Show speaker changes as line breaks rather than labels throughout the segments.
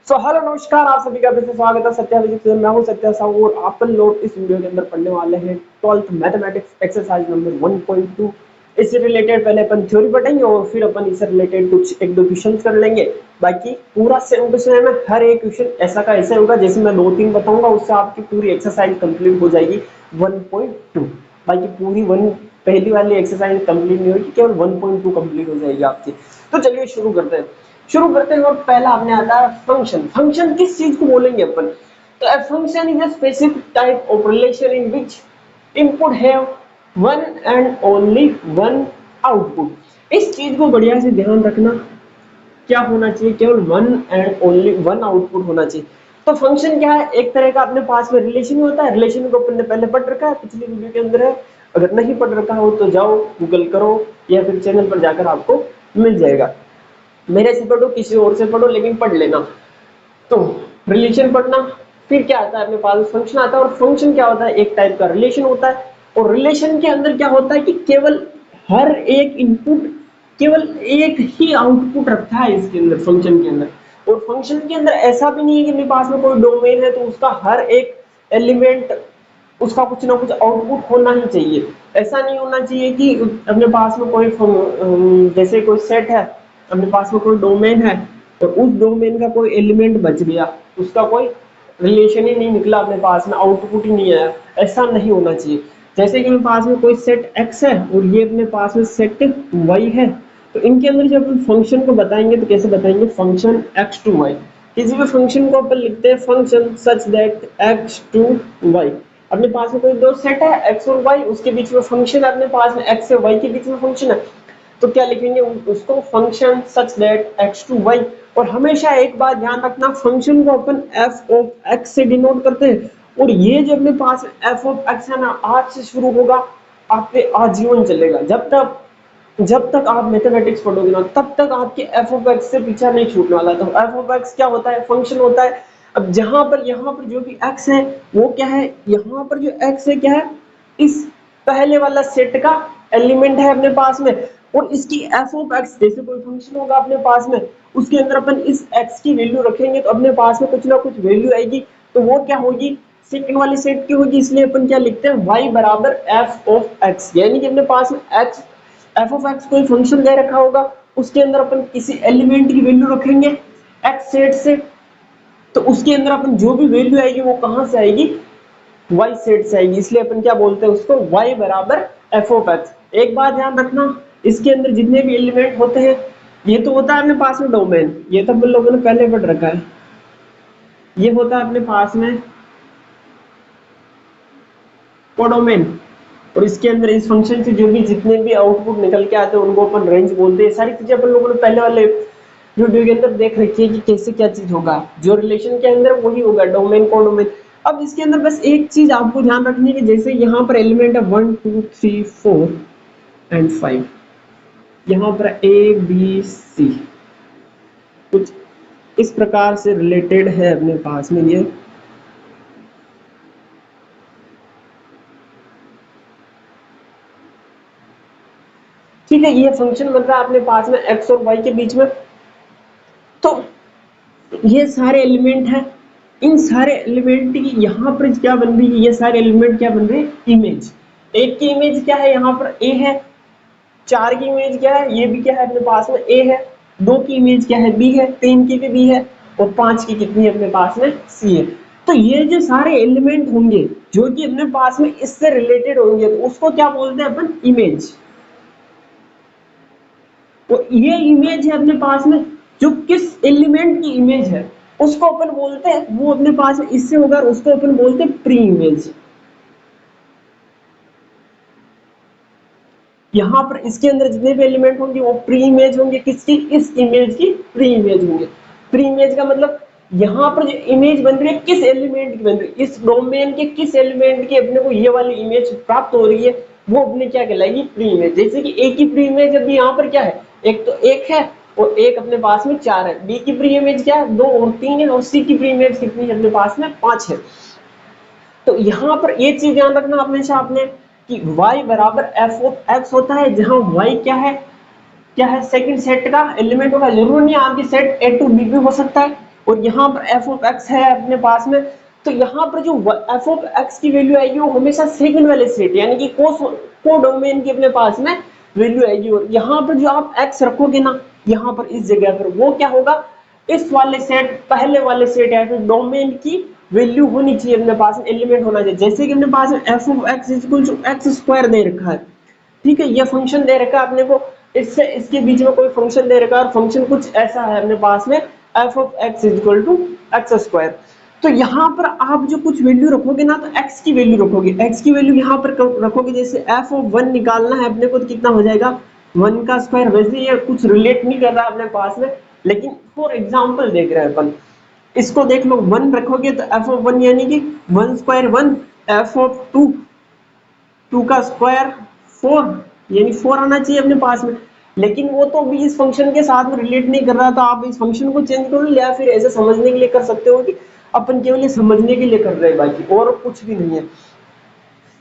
Hello नमस्कार, आप सभी का फिर से स्वागत है सत्या फिजिक्स में। मैं हूं सत्या साहू और अपन लोग इस वीडियो के अंदर पढ़ने वाले हैं 12th मैथमेटिक्स एक्सरसाइज नंबर 1.2। इससे रिलेटेड पहले अपन थ्योरी पढ़ेंगे और फिर अपन इससे रिलेटेड कुछ एक दो क्वेश्चन कर लेंगे। बाकी पूरा सेम टू सेम है, हर एक क्वेश्चन ऐसा का ऐसा होगा। जैसे मैं 2-3 बताऊंगा उससे आपकी पूरी एक्सरसाइज कंप्लीट हो जाएगी 1.2। बाकी पूरी वन पहली वाली एक्सरसाइज कंप्लीट नहीं होगी, केवल 1.2 कंप्लीट हो जाएगी आपकी। तो चलिए शुरू करते हैं और पहला आपने आता है फंक्शन। फंक्शन किस चीज को बोलेंगे अपन? तो a function is a specific type of relation in which input have one and only one output। इस चीज को बढ़िया से ध्यान रखना, क्या होना चाहिए? केवल one and only one output होना चाहिए। तो फंक्शन क्या है? एक तरह का अपने पास में रिलेशन होता है। रिलेशन को अपन ने पहले पढ़ रखा है, पिछली वीडियो के अंदर है। अगर नहीं पढ़ रखा हो तो जाओ गूगल करो या फिर चैनल पर जाकर आपको मिल जाएगा। मेरे से पढ़ो किसी और से पढ़ो, लेकिन पढ़ लेना। तो रिलेशन पढ़ना, फिर क्या आता है अपने पास? फंक्शन आता है। और फंक्शन क्या होता है? एक टाइप का रिलेशन होता है। और रिलेशन के अंदर क्या होता है कि केवल हर एक इनपुट केवल एक ही आउटपुट रखता है इसके अंदर, फंक्शन के अंदर। और फंक्शन के अंदर ऐसा भी नहीं है कि मेरे पास में कोई डोमेन है तो उसका हर एक एलिमेंट उसका कुछ ना कुछ आउटपुट होना ही चाहिए। ऐसा नहीं होना चाहिए कि अपने पास में कोई जैसे कोई सेट है, अपने पास में कोई डोमेन है और उस डोमेन का कोई एलिमेंट बच गया, उसका कोई रिलेशन ही नहीं निकला, अपने पास में आउटपुट ही नहीं आया। ऐसा नहीं होना चाहिए। जैसे कि मेरे पास में कोई सेट x है और ये अपने पास में सेट y है, तो इनके अंदर जब हम फंक्शन को बताएंगे तो कैसे बताएंगे? Function x to y। किसी भी फंक्शन को अपन लिखते हैं function such that x to y। अपने पास में कोई दो सेट है x और y, उसके बीच में फंक्शन है, अपने पास में x से y के बीच में फंक्शन है, तो क्या लिखेंगे उसको? Function such that x to y। और हमेशा एक बात ध्यान रखना, फंक्शन को अपन f ऑफ x से डिनोट करते हैं। और ये जो अपने पास f ऑफ x है ना, आज से शुरू होगा, आपके आजीवन चलेगा। जब तक आप मैथमेटिक्स पढ़ोगे ना, तब तक आपके f ऑफ x से पीछा नहीं छूटने वाला। तो f ऑफ x क्या होता है? फंक्शन होता है। अब यहाँ पर जो भी x है वो क्या है? यहाँ पर जो x है क्या है? इस पहले वाला सेट का एलिमेंट है अपने पास में। और इसकी f ऑफ x, जैसे कोई फंक्शन होगा अपने पास में, उसके अंदर अपन इस x की वैल्यू रखेंगे तो अपने पास में कुछ ना कुछ वैल्यू आएगी। तो वो क्या होगी? सेकंड वाली सेट की होगी। इसलिए अपन क्या लिखते हैं? y बराबर f ऑफ x। यानी कि अपने पास में x f ऑफ x कोई फंक्शन दे रखा होगा, उसके अंदर अपन किसी एलिमेंट की वैल्यू रखेंगे x सेट से, तो उसके अंदर अपन जो भी वैल्यू आएगी वो कहां से आएगी? y सेट से आएगी। इसलिए अपन क्या बोलते हैं उसको? y बराबर f ऑफ x। एक बात ध्यान रखना, इसके अंदर जितने भी एलिमेंट होते हैं, ये तो होता है अपने पास में डोमेन, ये तो हम लोगों ने पहले पढ़ रखा है। ये होता है अपने पास में कोडोमेन। और इसके अंदर इस फंक्शन से जो भी जितने भी आउटपुट निकल के आते हैं उनको अपन रेंज बोलते हैं। सारी चीजें अपन लोगों ने पहले वाले वीडियो के अंदर देख रखी है कि कैसे क्या चीज होगा। जो रिलेशन के अंदर वही होगा, डोमेन कोडोमेन। अब इसके अंदर बस एक चीज आपको ध्यान रखनी है कि जैसे यहाँ पर एलिमेंट है 1 2 3 4 एंड 5, यहाँ पर ए बी सी कुछ इस प्रकार से रिलेटेड है अपने पास में। ये ठीक है, ये फंक्शन बन रहा है अपने पास में x और y के बीच में। तो ये सारे एलिमेंट हैं, इन सारे एलिमेंट की यहाँ पर क्या बन रही है? ये सारे एलिमेंट क्या बन रहे हैं? इमेज। एक की इमेज क्या है? यहाँ पर a है। 4 की इमेज क्या है? ये भी क्या है अपने पास में? a है। 2 की इमेज क्या है? b है। 3 की भी b है। और 5 की कितनी है अपने पास में? c है। तो ये जो सारे एलिमेंट होंगे जो कि अपने पास में इससे रिलेटेड होंगे, तो उसको क्या बोलते हैं अपन? इमेज। तो ये इमेज है अपने पास में, जो किस एलिमेंट की इमेज है उसको अपन बोलते हैं, वो अपने पास में इससे होगा, उसको अपन बोलते हैं प्री इमेज। यहाँ पर इसके अंदर जितने भी एलिमेंट होंगे वो प्री इमेज होंगे। किसकी? इस इमेज की प्री इमेज होंगे। प्री इमेज का मतलब यहाँ पर जो इमेज बन रही है किस एलिमेंट की बन रही है, इस डोमेन के किस एलिमेंट की अपने को ये वाली इमेज प्राप्त हो रही है, वो अपने क्या कहलाएगी? Pre image. जैसे कि ए की प्री इमेज अभी यहाँ पर क्या है? एक तो एक है और एक अपने पास में 4 है। बी की प्री इमेज क्या है? 2 और 3 है। और सी की प्री इमेज कितनी है अपने पास में? 5 है। तो यहाँ पर ये चीज ध्यान रखना हमेशा आपने कि y बराबर f ऑफ x होता है, जहां y क्या है? क्या है? सेकंड सेट का एलिमेंट होगा। जरूर नहीं आपकी सेट a टू b भी हो सकता है, और यहाँ पर एफ ऑफ एक्स है अपने पास में, तो यहाँ पर जो एफ ऑफ एक्स की वैल्यू आएगी वो हमेशा सेकंड वाले सेट यानी कि को डोमेन की अपने पास में वैल्यू आएगी। और यहाँ पर जो आप एक्स रखोगे ना यहाँ पर इस जगह पर, वो क्या होगा, इस वाले सेट पहले वाले सेट या फिर डोमेन की वैल्यू होनी चाहिए अपने पास में, एलिमेंट होना चाहिए। जैसे कि अपने पास में F of x equal to x square दे रखा है, ठीक है, ये फंक्शन दे रखा है अपने को, इससे इसके बीच में कोई फंक्शन दे रखा है और फंक्शन कुछ ऐसा है अपने पास में F of x equal to x square. तो यहाँ पर आप जो कुछ वैल्यू रखोगे ना, तो x की वैल्यू रखोगे, x की वैल्यू यहाँ पर रखोगे, जैसे f ऑफ 1 निकालना है अपने को तो कितना हो जाएगा 1 का स्क्वायर। वैसे ये कुछ रिलेट नहीं कर रहा अपने पास में, लेकिन फॉर एग्जांपल देख रहे हैं अपन, इसको देख लो 1 रखोगे तो f ऑफ 1 यानी कि 1 स्क्वायर 1, f ऑफ 2 2 का स्क्वायर 4 यानी 4 आना चाहिए अपने पास में। लेकिन वो तो अभी इस फंक्शन के साथ में रिलेट नहीं कर रहा था, आप इस फंक्शन को चेंज कर लो या फिर ऐसे समझने के लिए कर सकते हो कि अपन केवल ये समझने के लिए कर रहे हैं, बाकी और कुछ भी नहीं है।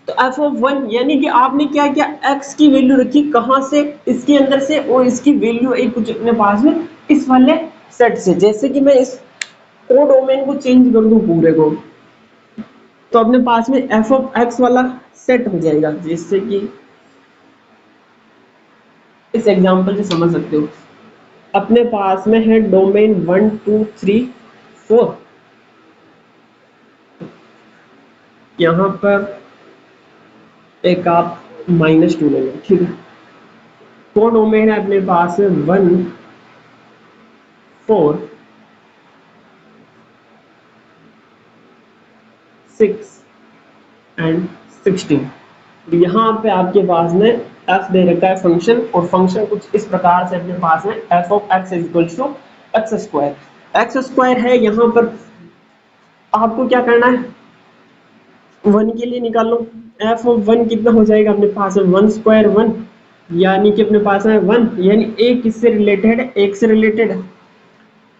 तो f ऑफ 1 यानी कि आपने क्या किया, x की वैल्यू रखी कहां से, इसके अंदर से, और इसकी वैल्यू एक कुछ अपने पास में इस वाले सेट से। जैसे कि मैं इस को डोमेन को चेंज कर दूं पूरे को, तो अपने पास में f ऑफ x वाला सेट हो जाएगा, जिससे कि इस एग्जांपल से समझ सकते हो। अपने पास में है डोमेन 1 2 3 4, यहाँ पर एक आप -2 ले लो, ठीक है। को डोमेन है अपने पास में 1 4 6 एंड 16। यहाँ पे आपके पास में f दे रखा है फंक्शन, और फंक्शन कुछ इस प्रकार से अपने पास में f of x equal to x square. X square है, यहाँ पर आपको क्या करना है, 1 के लिए निकालो, f ऑफ 1 कितना हो जाएगा अपने पास में 1 स्क्वायर 1, यानी कि अपने पास है 1, यानी a किससे रिलेटेड है, एक से रिलेटेड है।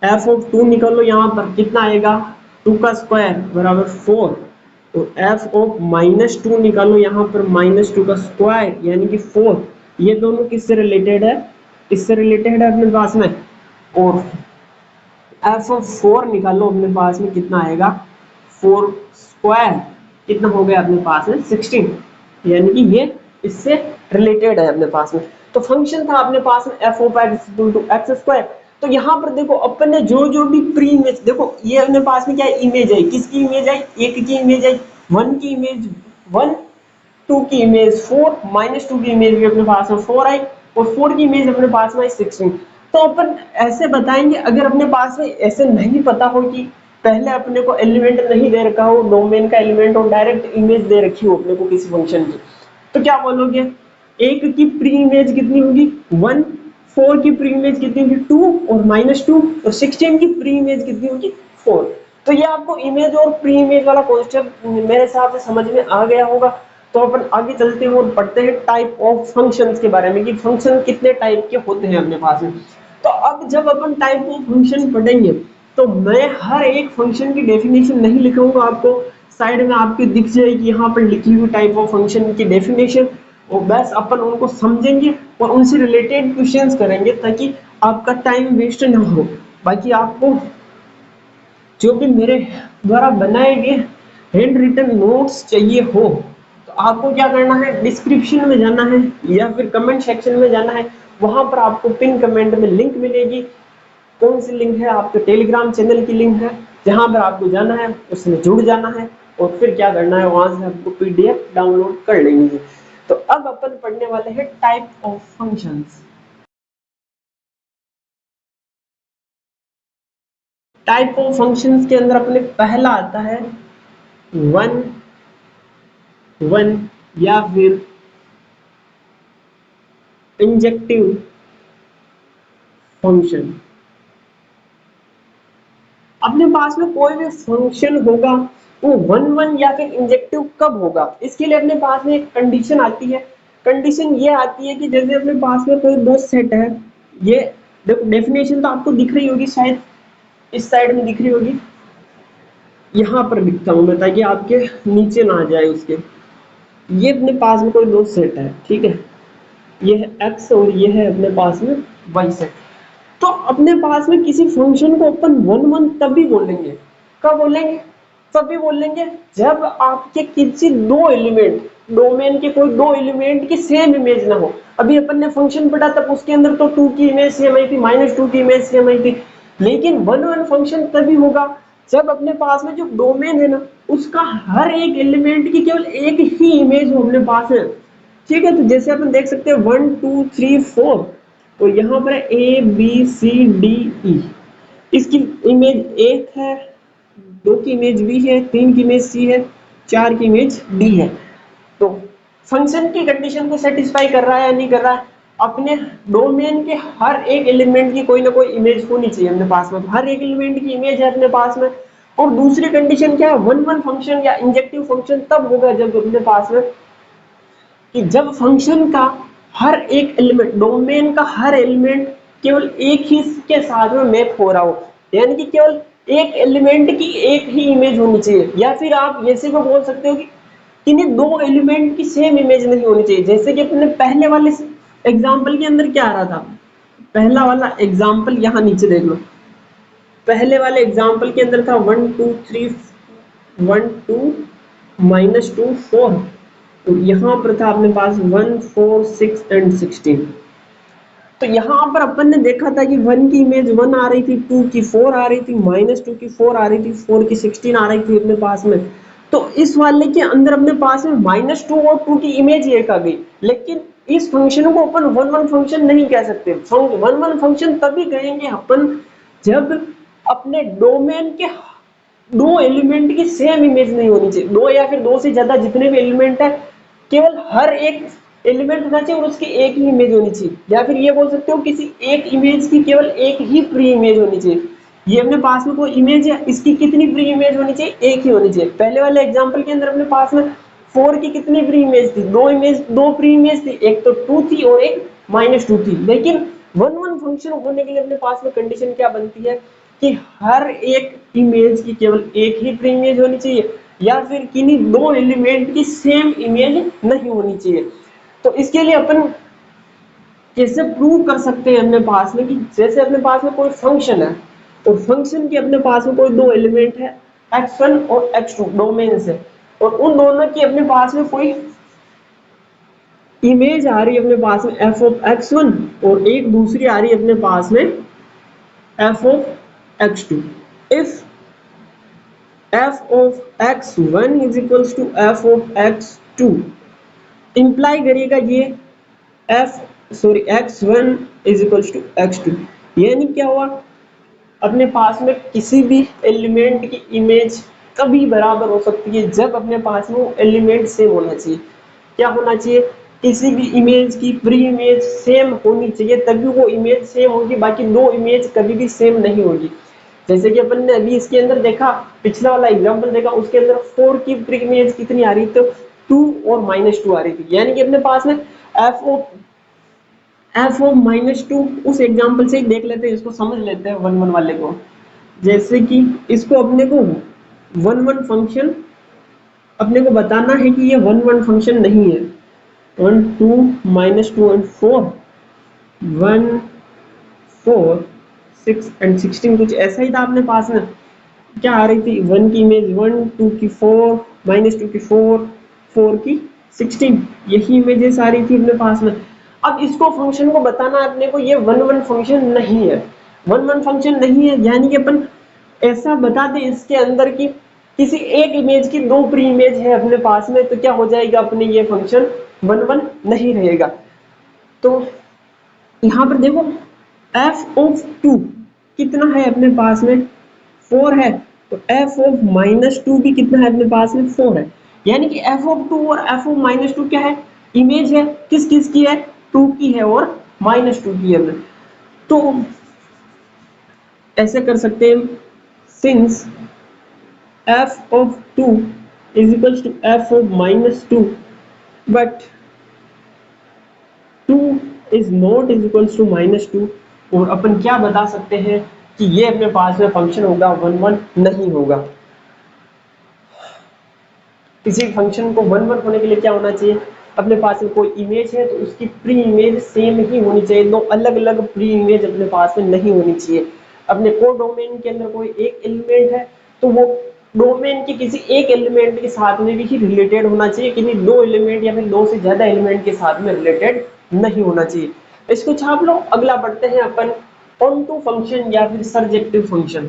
f ऑफ 2 निकालो, यहाँ पर कितना आएगा 2 का स्क्वायर बराबर 4, तो f ऑफ -2 निकालो, यहाँ पर -2 का स्क्वायर यानी कि 4, ये दोनों किससे रिलेटेड है, इससे रिलेटेड है अपने पास में। और f ऑफ 4 निकालो अपने पास में कितना आएगा 4 स्क्वायर, कितना हो गया अपने पास में 16, यानी कि ये इससे रिलेटेड है अपने पास में। तो फंक्शन था अपने पास में f of x equal to x square. तो यहाँ पर देखो अपन ने जो भी प्री इमेज, देखो ये अपने पास में क्या है, इमेज आई, किसकी इमेज आई, एक की इमेज आई, 1 की इमेज 1, 2 की इमेज 4, -2 की इमेज भी अपने पास में 4 आई, और 4 की इमेज अपने पास में 16। तो अपन ऐसे बताएंगे, अगर अपने पास में ऐसे नहीं पता हो कि पहले अपने को एलिमेंट नहीं दे रखा हो डोमेन का एलिमेंट, और डायरेक्ट इमेज दे रखी हो अपने को किसी फंक्शन की, तो क्या बोलोगे, एक की प्री इमेज कितनी होगी 1, 4 की प्री इमेज कितनी होगी 2 और -2, और 16 की प्री इमेज कितनी होगी 4। तो ये आपको इमेज और प्री इमेज वाला कॉन्सेप्ट मेरे हिसाब से समझ में आ गया होगा। तो अपन आगे चलते हैं और पढ़ते हैं टाइप ऑफ फंक्शंस के बारे में, कि फंक्शन कितने टाइप के होते हैं अपने पास में। तो अब जब अपन टाइप ऑफ फंक्शन पढ़ेंगे, तो मैं हर एक फंक्शन की डेफिनेशन नहीं लिखूंगा, आपको साइड में आपके दिख जाएगी यहाँ पर लिखी हुई टाइप ऑफ फंक्शन की डेफिनेशन, और बस अपन उनको समझेंगे और उनसे रिलेटेड क्वेश्चंस करेंगे, ताकि आपका टाइम वेस्ट ना हो। बाकी आपको जो भी मेरे द्वारा बनाए गए हैंड रिटन नोट्स चाहिए हो, तो आपको क्या करना है, डिस्क्रिप्शन में जाना है या फिर कमेंट सेक्शन में जाना है, वहां पर आपको पिन कमेंट में लिंक मिलेगी। कौन सी लिंक है, आपके टेलीग्राम चैनल की लिंक है, जहां पर आपको जाना है उसमें जुड़ जाना है, और फिर क्या करना है, वहां से आपको पीडीएफ डाउनलोड कर लेनी है। तो अब अपन पढ़ने वाले हैं type of functions. Type of functions के अंदर अपने पहला आता है वन वन या फिर इंजेक्टिव फंक्शन। अपने पास में कोई भी फंक्शन होगा वो 1 1 या फिर इंजेक्टिव कब होगा, इसके लिए अपने पास में एक कंडीशन आती है। कंडीशन ये आती है कि जैसे अपने पास में कोई दो सेट है, ये देखो डेफिनेशन तो आपको दिख रही होगी, शायद इस साइड में दिख रही होगी, यहाँ पर लिखता हूँ मैं ताकि आपके नीचे ना आ जाए उसके। ये अपने पास में कोई दो सेट है, ठीक है, ये है x और ये है अपने पास में y सेट। तो अपने पास में किसी फंक्शन को अपन वन वन तभी बोलेंगे, कब बोलेंगे, तभी बोलेंगे जब आपके किसी दो एलिमेंट, डोमेन के कोई दो एलिमेंट की सेम इमेज ना हो। अभी अपन ने फंक्शन पढ़ा तब उसके अंदर तो 2 की इमेज सेम आई थी, -2 की इमेज सेम आई थी, लेकिन वन वन फंक्शन तभी होगा जब अपने पास में जो डोमेन है ना उसका हर एक एलिमेंट की केवल एक ही इमेज हो अपने पास है। ठीक है, तो जैसे अपन देख सकते हैं 1 2 3 4 और यहाँ पर A B C D E, इसकी इमेज एक है, 2 की इमेज बी है, 3 की इमेज सी है, 4 की इमेज डी है। तो फंक्शन की कंडीशन को सेटिस्फाई कर रहा है या नहीं कर रहा है, अपने डोमेन के हर एक एलिमेंट की कोई ना कोई इमेज होनी चाहिए अपने पास में, हर एक एलिमेंट की इमेज है अपने पास में। और दूसरी कंडीशन क्या है, वन वन फंक्शन या इंजेक्टिव फंक्शन तब होगा जब अपने पास में कि जब फंक्शन का हर एक एलिमेंट, डोमेन का हर एलिमेंट केवल एक ही के साथ में मैप हो रहा हो, यानी कि केवल एक एलिमेंट की एक ही इमेज होनी चाहिए। या फिर आप ऐसे को बोल सकते हो कि किन्हीं दो एलिमेंट की सेम इमेज नहीं होनी चाहिए। जैसे कि अपने पहले वाले एग्जाम्पल के अंदर क्या आ रहा था, पहला वाला एग्जाम्पल यहाँ नीचे देख लो, पहले वाले एग्जाम्पल के अंदर था 1 2 3 1 2 -2 4, तो यहाँ पर था अपने पास 1 4 6 एंड 16। तो यहाँ पर अपन ने देखा था कि 1 की इमेज 1 आ रही थी, 2 की 4 आ रही थी, -2 की 4 आ रही थी, 4 की 16 आ रही थी अपने पास में। तो इस वाले के अंदर अपने पास में -2 और 2 की इमेज एक आ गई, लेकिन इस फंक्शन को अपन वन वन फंक्शन नहीं कह सकते। वन वन फंक्शन तभी कहेंगे अपन जब अपने डोमेन के दो एलिमेंट की सेम इमेज नहीं होनी चाहिए, दो या फिर दो से ज्यादा जितने भी एलिमेंट है केवल हर एक एलिमेंट होना चाहिए और उसकी एक ही इमेज होनी चाहिए। या फिर ये बोल सकते हो किसी एक इमेज की केवल एक ही प्री इमेज होनी चाहिए। ये अपने पास में कोई इमेज है, इसकी कितनी प्री इमेज होनी चाहिए, एक ही होनी चाहिए। पहले वाले एग्जांपल के अंदर अपने पास में 4 की कितनी प्री इमेज थी, दो प्री इमेज थी, एक तो 2 थी और एक -2 थी। लेकिन वन वन फंक्शन होने के लिए अपने पास में कंडीशन क्या बनती है कि हर एक इमेज की केवल एक ही प्री इमेज होनी चाहिए या फिर किन्हीं दो एलिमेंट की सेम इमेज नहीं होनी चाहिए। तो इसके लिए अपन कैसे प्रूव कर सकते हैं अपने पास में कि जैसे अपने पास में कोई फंक्शन है और फंक्शन के अपने पास में कोई दो एलिमेंट है x1 और x2 डोमेन से, और उन दोनों की अपने पास में कोई इमेज आ रही है अपने पास में f ऑफ x1 और एक दूसरी आ रही है अपने पास में f of x2। If f of x1 is equals to f of x2 imply करिएगा ये x1 is equals to x2, यानी क्या हुआ, अपने पास में किसी भी एलिमेंट की इमेज कभी बराबर हो सकती है जब अपने पास में वो एलिमेंट सेम होना चाहिए। क्या होना चाहिए, किसी भी इमेज की प्री इमेज सेम होनी चाहिए तभी वो इमेज सेम होगी, बाकी दो इमेज कभी भी सेम नहीं होगी। जैसे कि अपन ने अभी इसके अंदर देखा, पिछला वाला एग्जांपल देखा, उसके अंदर 4 की प्री इमेज कितनी आ रही थी, तो 2 और -2 आ रही थी। यानी कि अपने पास में f ऑफ -2 उस एग्जांपल से ही देख लेते हैं, इसको समझ लेते हैं वन वन वाले को। जैसे कि इसको अपने को वन वन फंक्शन अपने को बताना है कि ये वन वन फंक्शन नहीं है। 1 2 -2 एंड 4 1 4 6 एंड 16 कुछ ऐसा ही था अपने पास में। क्या आ रही थी, 1 की इमेज 1, 2 की 4, -2 की 4, 4 की 16, यही इमेजेस आ रही थी अपने पास में। अब इसको फंक्शन को बताना अपने को ये वन वन फंक्शन नहीं है, वन वन फंक्शन नहीं है, यानी कि अपन ऐसा बता दें इसके अंदर की किसी एक इमेज की दो प्री इमेज है अपने पास में, तो क्या हो जाएगा अपने ये फंक्शन वन वन नहीं रहेगा। तो यहाँ पर देखो f ऑफ 2 कितना है अपने पास में, 4 है, तो f ऑफ -2 भी कितना है अपने पास में, 4 है। यानी कि f ऑफ 2 और f ऑफ -2 क्या है, इमेज है, किस किस की है, 2 की है और -2 की है। तो ऐसे कर सकते हैं, since f of 2 is equals to f of -2 but 2 is not is equals to -2, और अपन क्या बता सकते हैं कि ये अपने पास में फंक्शन होगा वन वन नहीं होगा। किसी फंक्शन को वन वन होने के लिए क्या होना चाहिए, अपने पास में कोई इमेज है तो उसकी प्री इमेज सेम ही होनी चाहिए, दो अलग अलग प्री इमेज अपने पास में नहीं होनी चाहिए। अपने कोड डोमेन के अंदर कोई एक एलिमेंट है तो वो डोमेन के किसी एक एलिमेंट के साथ में भी रिलेटेड होना चाहिए, किसी दो एलिमेंट या फिर दो से ज्यादा एलिमेंट के साथ में रिलेटेड नहीं होना चाहिए। इसको छाप लो। अगला बढ़ते हैं अपन ऑनटू फंक्शन या फिर सर्जेक्टिव फंक्शन।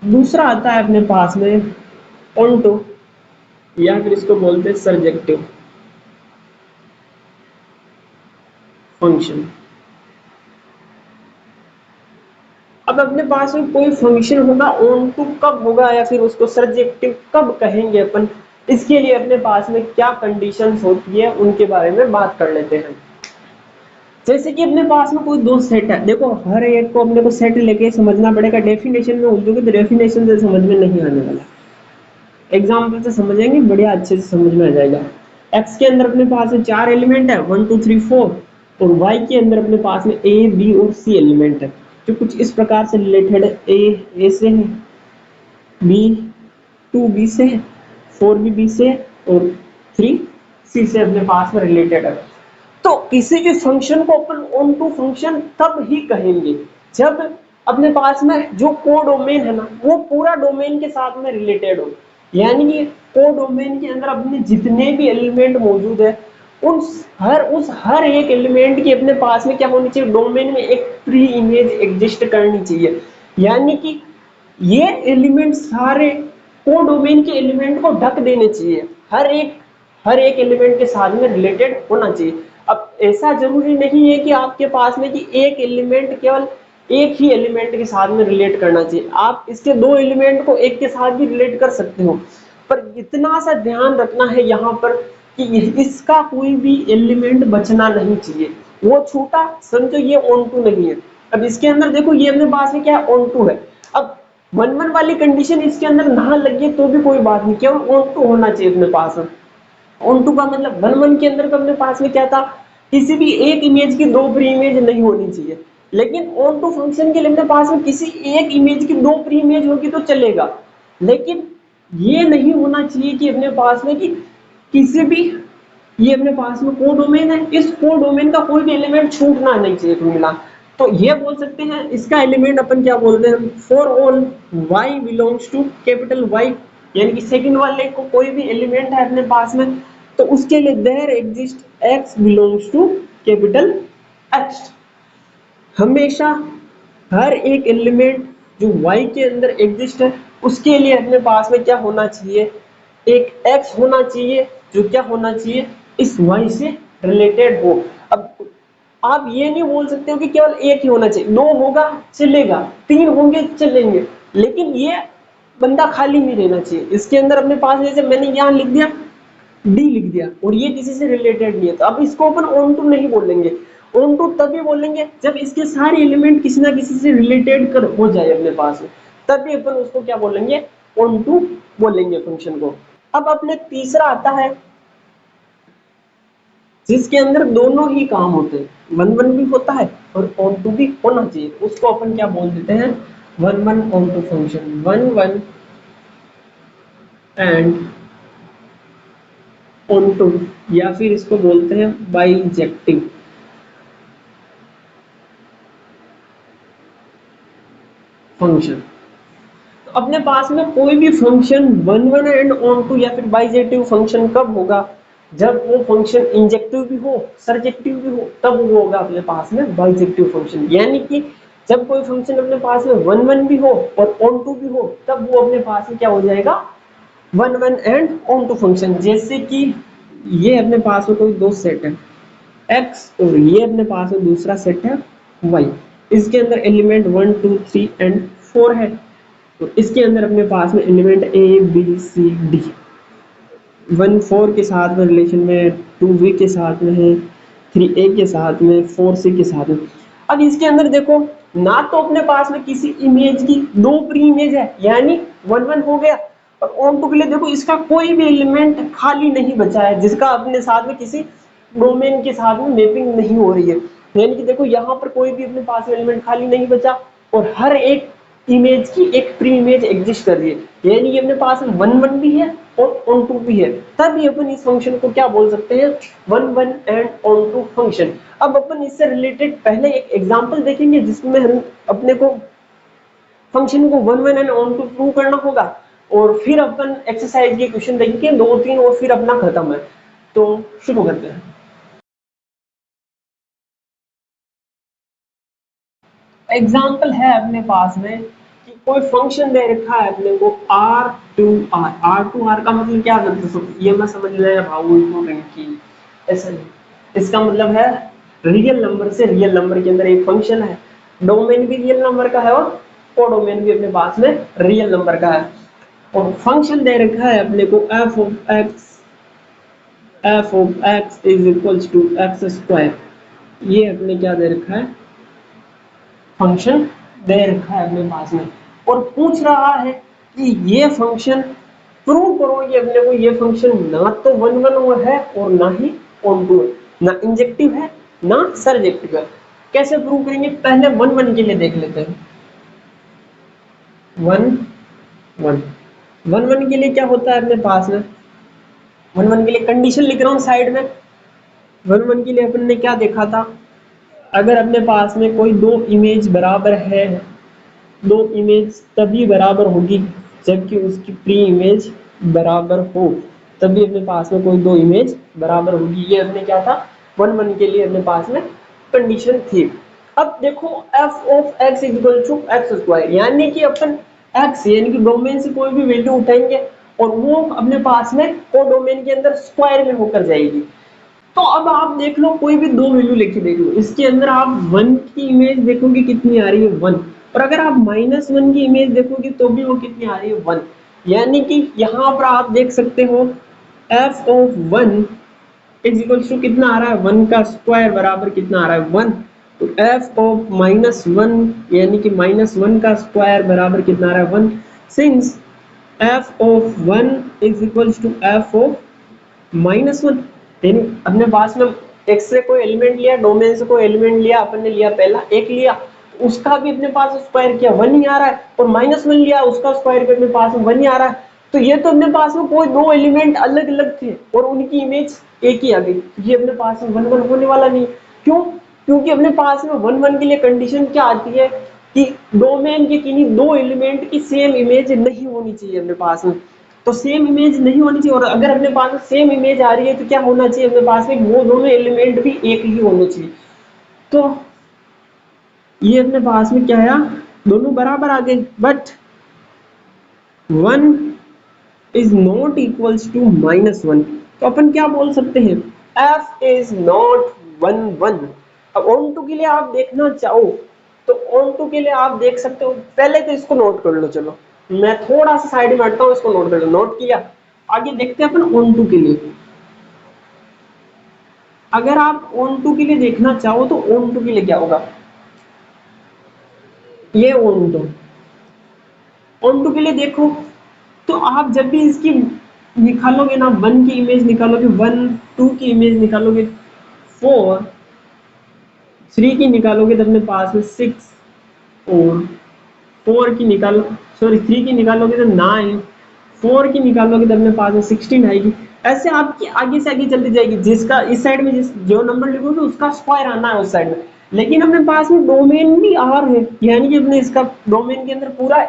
दूसरा आता है अपने पास में ऑनटू या फिर इसको बोलते हैं सर्जेक्टिव फंक्शन। अब अपने पास में कोई फंक्शन होगा ऑनटू कब होगा या फिर उसको सर्जेक्टिव कब कहेंगे अपन, इसके लिए अपने पास में क्या कंडीशंस होती है उनके बारे में बात कर लेते हैं। जैसे कि अपने पास में कोई दो सेट है, देखो हर एक को अपने को सेट लेके समझना पड़ेगा। डेफिनेशन में उर्दू की तो डेफिनेशन से समझ में नहीं आने वाला, एग्जाम्पल से समझेंगे बढ़िया अच्छे से समझ में आ जाएगा। एक्स के अंदर अपने पास में चार एलिमेंट है 1 2 3 4 और वाई के अंदर अपने पास में ए बी और सी एलिमेंट है जो कुछ इस प्रकार से रिलेटेड है। ए से है, बी 2 बी से है, 4 भी बी से है और 3 सी से अपने पास में रिलेटेड है। तो किसी भी फंक्शन को अपन ऑन टू फंक्शन तब ही कहेंगे जब अपने पास में जो को डोमेन है ना वो पूरा डोमेन के साथ में रिलेटेड हो। यानी कि को डोमेन के अंदर अपने जितने भी एलिमेंट मौजूद है उस हर एक एलिमेंट की अपने पास में क्या होनी चाहिए, डोमेन में एक प्री इमेज एग्जिस्ट करनी चाहिए। यानी कि ये एलिमेंट सारे को डोमेन के एलिमेंट को ढक देने चाहिए, हर एक एलिमेंट के साथ में रिलेटेड होना चाहिए। अब ऐसा जरूरी नहीं है कि आपके पास में कि एक एलिमेंट केवल एक ही एलिमेंट के साथ में रिलेट करना चाहिए, आप इसके दो एलिमेंट को एक के साथ भी रिलेट कर सकते हो। पर इतना सा ध्यान रखना है यहाँ पर कि इसका कोई भी एलिमेंट बचना नहीं चाहिए, वो छूटा समझो ये ऑन टू नहीं है। अब इसके अंदर देखो ये अपने पास में क्या है, ऑन टू है। अब 1 1 वाली कंडीशन इसके अंदर ना लगे तो भी कोई बात नहीं, केवल ऑन टू होना चाहिए अपने पास में। ऑन टू का मतलब 1 1 के अंदर अपने पास में क्या था, किसी भी एक इमेज की दो प्री इमेज नहीं होनी चाहिए। लेकिन ऑन टू फंक्शन के लिए अपने पास में किसी एक इमेज की दो प्री इमेज होगी तो चलेगा, लेकिन ये नहीं होना चाहिए कि अपने पास में कि किसी भी, ये अपने पास में को डोमेन है, इस को डोमेन का कोई भी एलिमेंट छूटना नहीं चाहिए कुल मिला। तो ये बोल सकते हैं इसका एलिमेंट अपन क्या बोलते हैं, for all y belongs to capital Y, यानी कि सेकंड वाले को कोई भी एलिमेंट है अपने पास में तो उसके लिए there exist x belongs to capital X। हमेशा हर एक एलिमेंट जो y के अंदर एग्जिस्ट है उसके लिए अपने पास में क्या होना चाहिए, एक x होना चाहिए जो क्या होना चाहिए, इस y से रिलेटेड हो। अब आप ये नहीं बोल सकते हो कि केवल एक ही होना चाहिए, दो होगा चलेगा, तीन होंगे चलेंगे, लेकिन ये बंदा खाली नहीं रहना चाहिए। इसके अंदर अपने पास जैसे मैंने यहाँ लिख दिया डी लिख दिया और ये किसी से रिलेटेड नहीं है तो अब इसको अपन ऑन टू नहीं बोलेंगे। ऑन टू तभी बोलेंगे जब इसके सारे एलिमेंट किसी ना किसी से रिलेटेड कर हो जाए अपने पास में, तभी अपन उसको क्या बोलेंगे, ऑन टू बोलेंगे फंक्शन को। अब अपने तीसरा आता है जिसके अंदर दोनों ही काम होते हैं, 1 1 भी होता है और ऑन टू भी होना चाहिए, उसको अपन क्या बोल देते हैं, 1 1 onto function, 1 1 and onto, या फिर इसको बोलते हैं बाइजेक्टिव फंक्शन। तो अपने पास में कोई भी फंक्शन 1 1 एंड ऑन टू या फिर बाइजेक्टिव फंक्शन कब होगा, जब वो फंक्शन इंजेक्टिव भी हो सर्जेक्टिव भी हो तब वो होगा अपने पास में बाइजेक्टिव फंक्शन। यानी कि जब कोई फंक्शन अपने पास में 1 1 भी हो और ऑन टू भी हो तब वो अपने पास में क्या हो जाएगा, 1 1 एंड ऑन टू फंक्शन। जैसे कि ये अपने पास में कोई दो सेट है x और ये अपने पास में दूसरा सेट है y, इसके अंदर एलिमेंट 1 2 3 एंड 4 है तो इसके अंदर अपने पास में element a b c d, 1 4 के साथ में रिलेशन में, 2 b के साथ में है, 3 a के साथ में, 4 c के साथ में। अब इसके अंदर देखो ना तो अपने पास में किसी इमेज की दो प्री इमेज है यानी 1 1 हो गया, और ऑन टू के लिए देखो इसका कोई भी एलिमेंट खाली नहीं बचा है जिसका अपने साथ में किसी डोमेन के साथ में मैपिंग नहीं हो रही है। यानी कि देखो यहाँ पर कोई भी अपने पास एलिमेंट खाली नहीं बचा और हर एक इमेज की एक प्री इमेज एग्जिस्ट कर रही है, यानी कि अपने पास में वन वन भी है और ऑन टू भी है, तभी अपन इस फंक्शन को क्या बोल सकते हैं, one one and onto function. अब अपन इससे रिलेटेड पहले एक एग्जांपल देखेंगे जिसमें हम अपने को फंक्शन को one one and onto prove करना होगा, और फिर अपन एक्सरसाइज के क्वेश्चन देखेंगे दो तीन और फिर अपना खत्म है। तो शुरू करते हैं। एग्जाम्पल है अपने पास में कि कोई फंक्शन दे रखा है अपने को R to R. R to R का मतलब क्या है, ये मैं समझ लें भाव की, ऐसा नहीं, इसका मतलब है रियल नंबर से रियल नंबर के अंदर एक फंक्शन है, डोमेन भी रियल नंबर का है और कोडोमेन भी अपने पास में रियल नंबर का है, और फंक्शन दे रखा है अपने को F of X is equals to x square. ये अपने क्या दे रखा है, फंक्शन दे रखा है अपने पास में, और पूछ रहा है कि ये फंक्शन प्रूव करो कि अपने को ये फंक्शन ना तो वन वन है और ना ही ऑन टू है, ना इंजेक्टिव है ना सरजेक्टिव है। कैसे प्रूव करेंगे, पहले वन वन के लिए देख लेते हैं। वन वन वन वन के लिए क्या होता है अपने पास में, वन वन के लिए कंडीशन लिख रहा हूं साइड में। वन वन के लिए अपन ने क्या देखा था, अगर अपने पास में कोई दो इमेज बराबर है, दो इमेज तभी बराबर होगी जबकि उसकी प्री इमेज बराबर हो, तभी अपने पास में कोई दो इमेज बराबर होगी। ये अपने क्या था, वन वन के लिए अपने पास में कंडीशन थी। अब देखो F of x equal to x square, यानी कि अपन एक्स यानी कि डोमेन से कोई भी वैल्यू उठाएंगे और वो अपने पास में कोडोमेन के अंदर स्क्वायर में होकर जाएगी। तो अब आप देख लो कोई भी दो वैल्यू लेके देख लो, इसके अंदर आप वन की इमेज देखोगे कितनी आ रही है, वन, और अगर आप माइनस वन की इमेज देखोगे तो भी वो कितनी आ रही है, वन। यानी कि यहाँ पर आप देख सकते हो F of one is equal to कितना आ रहा है, वन का स्क्वायर बराबर कितना आ रहा है, वन। तो एफ ऑफ माइनस वन यानी कि माइनस वन का स्क्वायर बराबर कितना आ रहा है, one. Since F of one is equal to F of minus one, अपने पास में एक्स से कोई एलिमेंट लिया, डोमेन से कोई एलिमेंट लिया, अपन ने लिया पहला एक लिया, उसका भी अपने पास स्क्वायर किया, वन ही आ रहा है, और माइनस वन लिया उसका स्क्वायर भी अपने पास में वन ही आ रहा है। तो ये तो अपने पास में कोई दो एलिमेंट अलग अलग थे और उनकी इमेज एक ही आ गई, ये अपने पास में वन वन होने वाला नहीं। क्यों, क्योंकि अपने पास में वन वन के लिए कंडीशन क्या आती है कि डोमेन के किन्हीं दो एलिमेंट की सेम इमेज नहीं होनी चाहिए अपने पास में। तो सेम इमेज नहीं होनी चाहिए, और अगर अपने पास सेम इमेज आ रही है तो क्या होना चाहिए अपने पास में, वो दोनों एलिमेंट भी एक ही होने चाहिए। तो ये अपने पास में क्या है, दोनों बराबर आ गए, but one is not equals to minus one. तो अपन क्या बोल सकते हैं, F is not one one. अब ऑन टू के लिए आप देखना चाहो तो ऑन टू के लिए आप देख सकते हो, पहले तो इसको नोट कर लो, चलो मैं थोड़ा सा साइड में हटता हूं, इसको नोट कर लो, नोट किया। आगे देखते हैं अपन ऑन टू के लिए। अगर आप ऑन टू के लिए देखना चाहो तो ऑन टू के लिए क्या होगा, ये ऑन टू, ऑन टू के लिए देखो तो आप जब भी इसकी निकालोगे ना, वन की इमेज निकालोगे, वन टू की इमेज निकालोगे, फोर थ्री की निकालोगे तो अपने पास में सिक्स, और फोर की निकालो, सॉरी थ्री की निकालोगे तो नाइन, फोर की निकालोगे तो अपने पास में 16 आएगी। ऐसे आपकी आगे से आगे चलती जाएगी, जिसका इस साइड में जिस जो नंबर लिखोगे उसका स्क्वायर आना है उस साइड में। लेकिन अपने पास में डोमेन भी आर है, यानी कि अपने इसका डोमेन के अंदर पूरा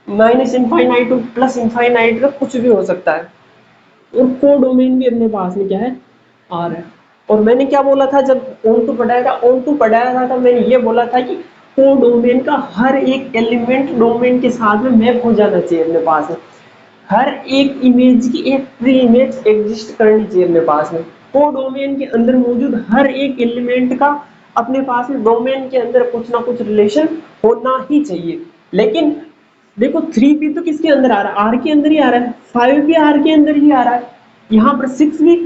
minus infinite two plus infinite का कुछ भी हो सकता है, और को डोमेन भी अपने पास में क्या है, आर है। और मैंने क्या बोला था जब ऑन टू पढ़ाया था, ऑन टू पढ़ाया था मैंने ये बोला था कि को डोमेन का हर एक एलिमेंट डोमेन के साथ में मैप हो जाना चाहिए अपने पास में, हर एक इमेज की एक प्री इमेज एग्जिस्ट करनी चाहिए अपने पास में। को डोमेन के अंदर मौजूद हर एक एलिमेंट का अपने पास में डोमेन के अंदर कुछ ना कुछ रिलेशन होना ही चाहिए। लेकिन देखो थ्री भी तो किसके अंदर आ रहा है, आर के अंदर ही आ रहा है, फाइव भी आर के अंदर ही आ रहा है, यहाँ पर सिक्स भी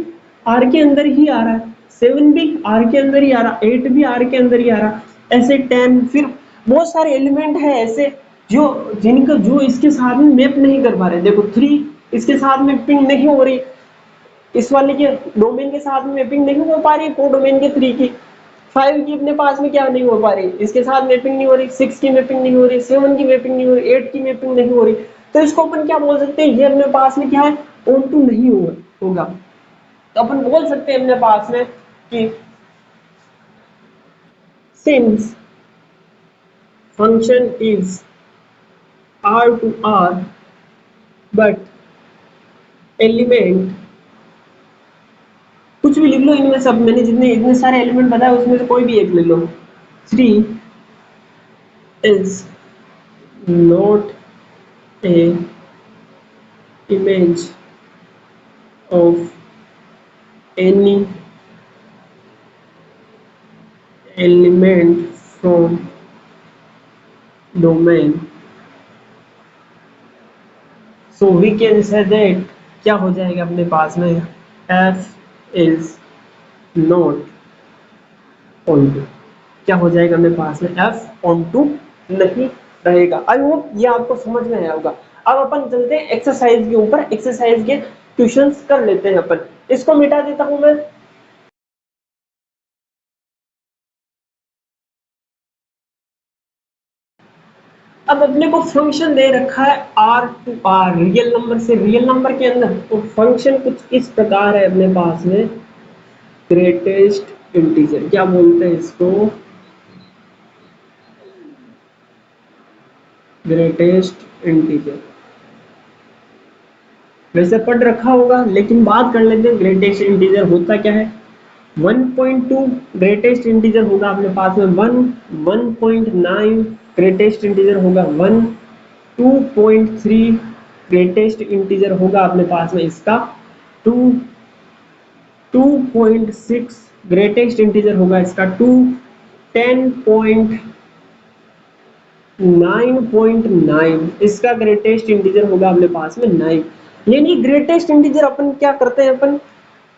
आर के अंदर ही आ रहा है, सेवन भी आर के अंदर ही आ रहा है, एट भी आर के अंदर ही आ रहा है, ऐसे 10, फिर बहुत सारे एलिमेंट है ऐसे जो जिनका जो इसके साथ में मैप नहीं कर पा रहे। देखो थ्री इसके साथ में मैपिंग नहीं हो रही, इस वाले के डोमेन के साथ में मैपिंग नहीं हो पा रही को डोमेन के थ्री की। 5 की अपने पास में क्या नहीं हो पा रही, इसके साथ मैपिंग नहीं हो रही, 6 की मैपिंग नहीं हो रही, 7 की मैपिंग नहीं हो रही, 8 की मैपिंग नहीं हो रही, तो इसको अपन क्या बोल सकते हैं, ये अपने पास में क्या है, ऑन टू नहीं होगा। तो अपन बोल सकते हैं अपने पास में कि since function is R to R but element, कुछ भी लिख लो इनमें सब, मैंने जितने इतने सारे एलिमेंट बताए उसमें से कोई भी एक ले लो, 3 is not a image of any element from domain, so we can say that क्या हो जाएगा अपने पास में, f is not onto, क्या हो जाएगा मेरे पास में, f onto नहीं रहेगा। आई होप ये आपको समझ में आया होगा। अब अपन चलते हैं एक्सरसाइज के ऊपर, एक्सरसाइज के क्वेश्चंस कर लेते हैं अपन। इसको मिटा देता हूं मैं। अब अपने को फंक्शन दे रखा है r to r, real number से रियल नंबर के अंदर, तो फंक्शन कुछ इस प्रकार है अपने पास में, ग्रेटेस्ट इंटीजर, क्या बोलते हैं इसको, ग्रेटेस्ट इंटीजर। वैसे पढ़ रखा होगा लेकिन बात कर लेते हैं ग्रेटेस्ट इंटीजर होता क्या है। 1.2 ग्रेटेस्ट इंटीजर होगा अपने पास में, 1.9 ग्रेटेस्ट इंटीजर होगा, 2.3 ग्रेटेस्ट इंटीजर होगा अपने पास में इसका, 2.6 ग्रेटेस्ट इंटीजर होगा इसका, 10.9 इसका ग्रेटेस्ट इंटीजर होगा अपने पास में 9। यानी ग्रेटेस्ट इंटीजर अपन क्या करते हैं, अपन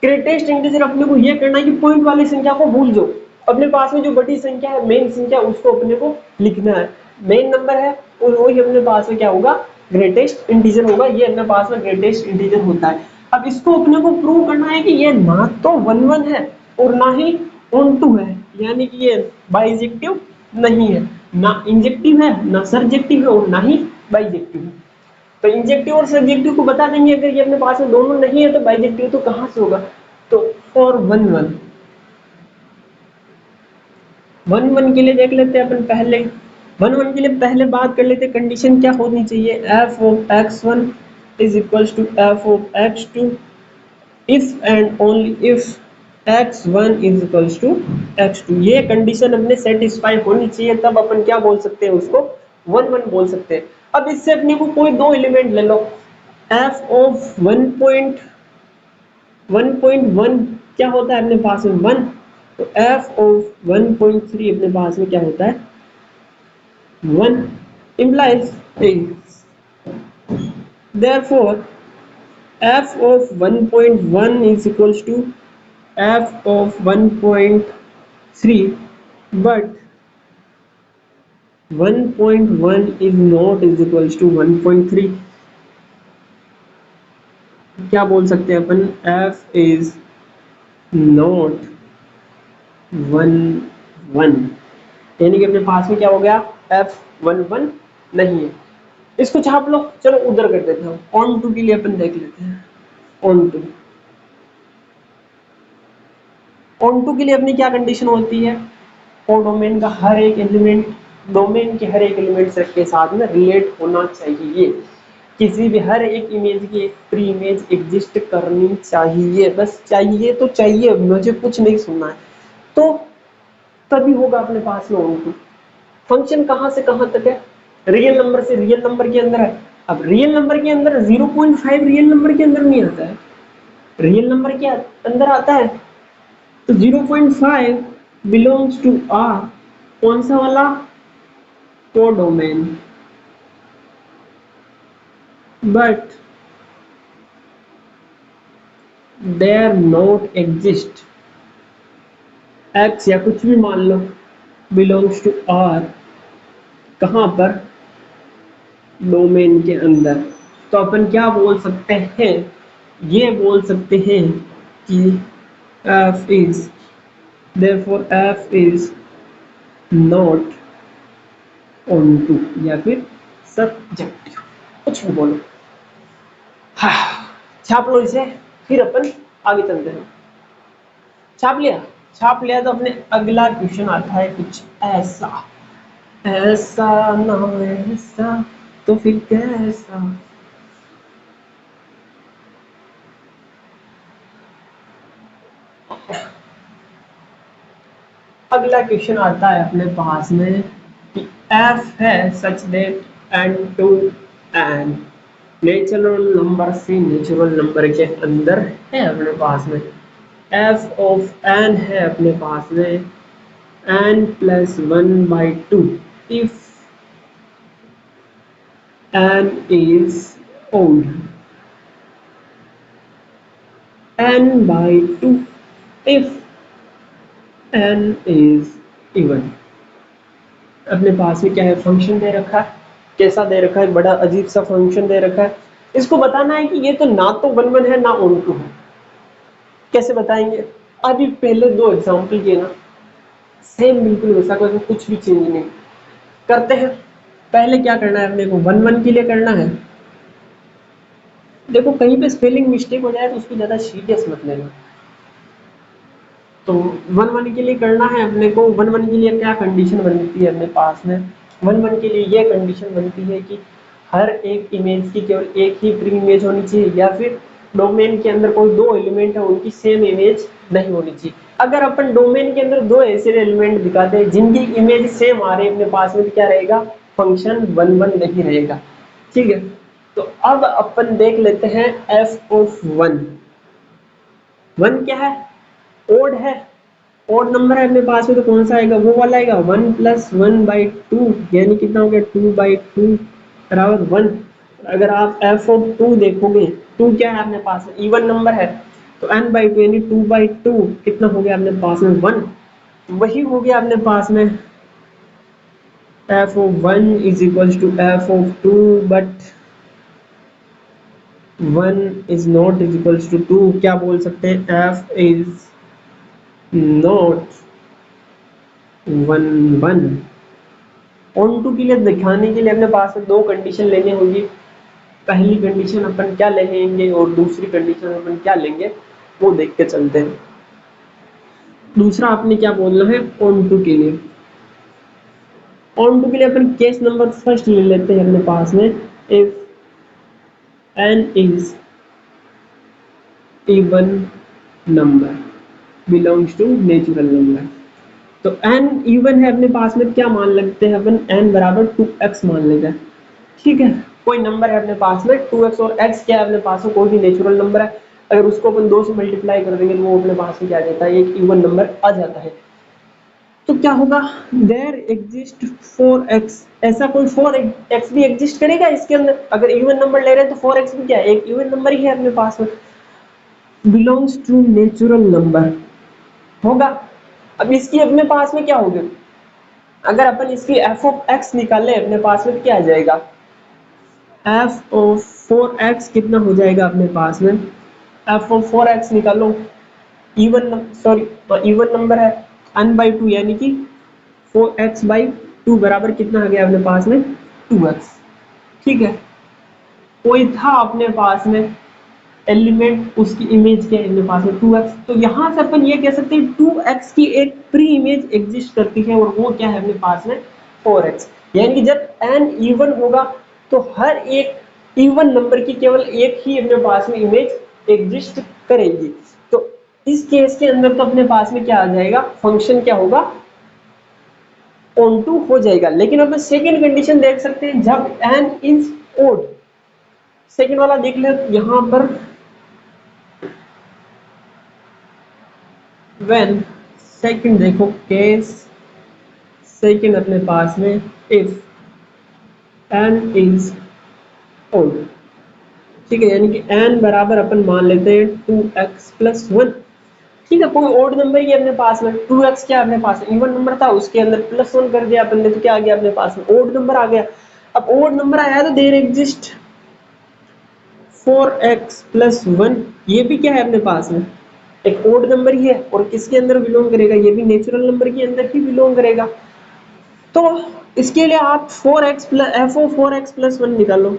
ग्रेटेस्ट इंटीजर अपने को ये करना है कि पॉइंट वाली संख्या को भूल जाओ, अपने पास में जो बड़ी संख्या है, मेन संख्या, उसको अपने को लिखना है, मेन नंबर है और वही अपने पास में क्या होगा, ग्रेटेस्ट इंटीजर होगा, ये अपने पास में ग्रेटेस्ट इंटीजर होता है। अब इसको अपने को प्रूव करना है कि ये ना तो 1 है और ना ही ऑन टू है, यानी कि ये बाइजेक्टिव नहीं है, ना इंजेक्टिव है, ना सरजेक्टिव है और ना ही बाइजेक्टिव है। तो इंजेक्टिव और सब्जेक्टिव को बता देंगे, अगर ये अपने पास में दोनों नहीं है तो बाइजेक्टिव तो कहां से होगा। तो फॉर 1 1 के लिए देख लेते हैं अपन, पहले 1 1 के लिए पहले बात कर लेते हैं, कंडीशन क्या होनी चाहिए, f of x1 is equals to f of x2 if and only if x1 is equals to x2, ये कंडीशन अपने सेटिस्फाई होनी चाहिए, तब अपन क्या बोल सकते हैं उसको 1 1 बोल सकते हैं। अब इससे अपने को कोई दो एलिमेंट ले लो, f of 1.1 क्या होता है अपने पास में 1, तो f of 1.3 अपने पास में क्या होता है 1, implies therefore f of 1.1 is equals to f of 1.3 but 1.1 is not is equals to 1.3, क्या बोल सकते हैं अपन, f is not 1 1, यानी कि अपने पास में क्या हो गया, f 1 1 नहीं है। इसको छाप लो, चलो उधर कर देते हैं, ऑन टू के लिए अपन देख लेते हैं। ऑन टू के लिए अपनी क्या कंडीशन होती है, और डोमेन का हर एक एलिमेंट, डोमेन के हर एक एलिमेंट के साथ में रिलेट होना चाहिए, किसी भी हर एक इमेज की एक प्री इमेज एग्जिस्ट करनी चाहिए, बस चाहिए तो चाहिए, मुझे कुछ नहीं सुनना है, तो तभी होगा अपने पास में ऑन टू। फंक्शन कहां से कहां तक है, रियल नंबर से रियल नंबर के अंदर है। अब रियल नंबर के अंदर 0.5 रियल नंबर के अंदर नहीं आता है, रियल नंबर के अंदर आता है, तो 0.5 बिलोंग्स टू आर, कौन सा वाला, codomain, but there not exist X या कुछ भी मान लो बिलोंग्स टू आर, कहां पर, डोमेन के अंदर। तो अपन क्या बोल सकते हैं, ये बोल सकते हैं कि f is therefore F is not onto, या फिर सब्जेक्टिव, कुछ भी बोलो। हाँ, छाप लो इसे, फिर अपन आगे चलते हैं। छाप लिया? छाप लिया तो अपने अगला क्वेश्चन आता है कुछ ऐसा, ऐसा ना ऐसा तो फिर कैसा। अगला क्वेश्चन आता है अपने पास में कि f है such that n to n natural number से नेचुरल नंबर के अंदर है अपने पास में, f ऑफ n है अपने पास में n plus 1/2 if n is odd, n/2 if n is even. अपने पास में क्या है, फंक्शन दे रखा है, कैसा दे रखा है, बड़ा अजीब सा फंक्शन दे रखा है। इसको बताना है कि ये तो ना तो 1 1 है ना ऑन टू है। कैसे बताएंगे? अभी पहले दो एग्जांपल किए ना, सेम बिल्कुल वैसा, कोई कुछ भी चेंज नहीं करते हैं। पहले क्या करना है अपने को, 1 1 के लिए करना है। देखो कहीं पे स्पेलिंग मिस्टेक हो जाए तो उसको ज्यादा सीरियस मत लेना। तो 1 1 के लिए करना है अपने को। 1 1 के लिए क्या कंडीशन बनती है अपने पास में, 1 1 के लिए ये कंडीशन बनती है कि हर एक इमेज की केवल एक ही प्री इमेज होनी चाहिए, या फिर डोमेन के अंदर कोई दो एलिमेंट है उनकी सेम इमेज नहीं होनी चाहिए। अगर अपन डोमेन के अंदर दो ऐसे एलिमेंट दिखाते हैं जिनकी इमेज सेम आ रही है अपने पास में, तो क्या रहेगा, फंक्शन 1 1 नहीं रहेगा। ठीक है, तो अब अपन देख लेते हैं f ऑफ 1। 1 क्या है, ओड है, ओड नंबर है अपने पास में, तो कौन सा आएगा, वो वाला आएगा 1 प्लस 1/2, यानी कितना हो गया 2/2 बराबर 1। अगर आप f ऑफ 2 देखोगे, 2 क्या है अपने पास में, इवन नंबर है, तो n/2 यानी 2/2 कितना हो गया अपने पास में 1। वही हो गया अपने पास में f of 1 is equals to f of 2, but 1 is not is equals to 2। क्या बोल सकते हैं, f is not 1 1। Onto के लिए दिखाने के लिए अपने पास में दो कंडीशन लेनी होगी। पहली कंडीशन अपन क्या लेंगे और दूसरी कंडीशन अपन क्या लेंगे, वो देख के चलते हैं। दूसरा आपने क्या बोलना है ऑन टू के लिए। ऑन टू के लिए अपन केस नंबर फर्स्ट ले लेते हैं अपने पास में, if n is even number belongs to natural number. तो n इवन है अपने पास में, क्या मान लेते हैं अपन, n बराबर 2x मान लेते हैं। ठीक है, कोई नंबर है अपने पास में 2x, और x क्या है अपने पास में, कोई भी नेचुरल नंबर है। अगर उसको अपन 2 से मल्टीप्लाई कर देंगे तो वो अपने पास में क्या आ जाता है, एक इवन नंबर आ जाता है। तो क्या होगा, देयर एग्जिस्ट 4x, ऐसा कोई 4x भी एग्जिस्ट करेगा इसके अंदर। अगर इवन नंबर ले रहे हैं तो 4x भी क्या है, एक इवन नंबर ही है अपने पास में, बिलोंग्स टू नेचुरल नंबर होगा। अब इसकी अपने पास में क्या होगा, अगर अपन इसकी f ऑफ x निकाले अपने पास में तो क्या आ जाएगा, f ऑफ 4x कितना हो जाएगा अपने पास में, f ऑफ 4x निकालो, इवन नंबर है, n/2 यानी कि 4x/2 बराबर कितना आ गया अपने पास में 2x। ठीक है, कोई था अपने पास में एलिमेंट, उसकी इमेज के अपने पास में 2x, तो यहां से अपन ये कह सकते हैं 2x की एक प्री इमेज एग्जिस्ट करती है, और वो क्या है अपने पास में 4x। यानी कि जब n इवन होगा तो हर एक इवन नंबर की केवल एक ही अपने पास में इमेज एग्जिस्ट करेगी। तो इस केस के अंदर तो अपने पास में क्या आ जाएगा, फंक्शन क्या होगा, ऑन टू हो जाएगा। लेकिन अपन सेकेंड कंडीशन देख सकते हैं, जब n इज ओड, सेकेंड वाला देख ले यहां पर, when सेकंड देखो केस सेकंड अपने पास में, इफ n इज ओड। ठीक है, यानी कि n बराबर अपन मान लेते हैं 2x प्लस 1। ठीक है, कोई ओड नंबर ही अपने पास में, 2x क्या अपने पास इवन नंबर था, उसके अंदर प्लस 1 कर दिया अपन ने, तो क्या आ गया अपने पास में ओड नंबर आ गया। अब ओड नंबर आया तो देयर एग्जिस्ट 4x प्लस 1, ये भी क्या है अपने पास में एक ओड नंबर ही है और किसके अंदर बिलोंग करेगा, ये भी नेचुरल नंबर के अंदर ही बिलोंग करेगा। तो इसके लिए आप 4x प्लस FO4x+1 निकालो,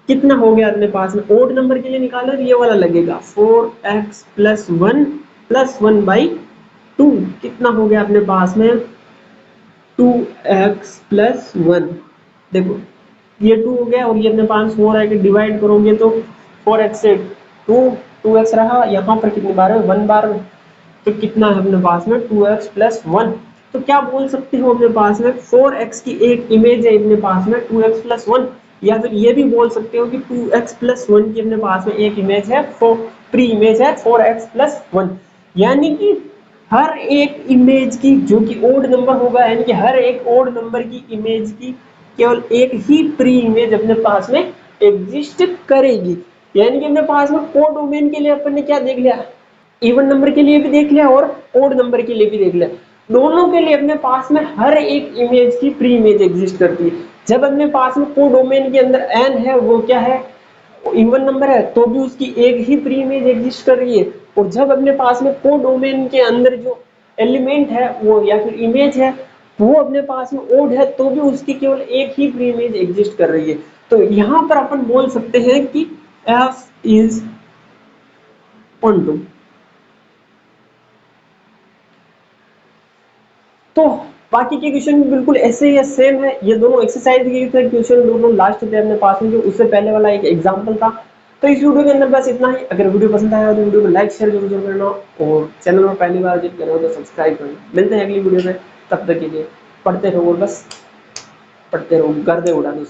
कितना हो गया अपने पास में, ओड नंबर के लिए निकालो ये वाला लगेगा 4x+1 +1/2, कितना हो गया अपने पास में 2x+1। देखो ये 2 हो गया और ये अपने पास 4 है, कि डिवाइड करोगे तो 4x से 2x रहा, यहाँ पर कितनी बार है 1 बार में, तो कितना है अपने पास में 2x+1। तो क्या बोल सकते हो अपने पास में 4x की एक इमेज है अपने पास में 2x+1, या फिर ये भी बोल सकते हो कि 2x+1 की अपने पास में एक इमेज है, प्री इमेज है 4x+1। यानी कि हर एक इमेज की जो कि ओड नंबर होगा, यानी कि हर एक ओड नंबर की इमेज की केवल एक ही प्री इमेज अपने पास में एग्जिस्ट करेगी। यानी कि अपने पास में कोडोमेन के लिए अपन ने क्या देख लिया, इवन नंबर के लिए भी देख लिया और ओड नंबर के लिए भी देख लिया, दोनों के लिए अपने पास में हर एक इमेज की प्री इमेज एग्जिस्ट करती है। जब अपने पास में कोडोमेन के अंदर n है, वो क्या है, इवन नंबर है, तो भी उसकी एक ही प्री इमेज एग्जिस्ट कर रही है। और जब अपने पास में कोडोमेन के अंदर जो एलिमेंट है वो या फिर इमेज है वो अपने पास में ओड है, तो भी उसकी केवल एक ही प्री इमेज एग्जिस्ट कर रही है। तो यहाँ पर अपन बोल सकते हैं कि f इज ऑन। तो बाकी के क्वेश्चन बिल्कुल ऐसे ही सेम है, ये दोनों एक्सरसाइज के थे क्वेश्चन, दोनों लास्ट थे अपने पास में, जो उससे पहले वाला एक एग्जांपल था। तो इस वीडियो के अंदर बस इतना ही। अगर वीडियो पसंद आया तो वीडियो को लाइक शेयर जरूर करना और चैनल में पहली बार विजिट कर रहे हो तो सब्सक्राइब करना। मिलते हैं अगली वीडियो में, तब तक के लिए पढ़ते रहो और बस पढ़ते रहो, गर्दे उड़ा दो।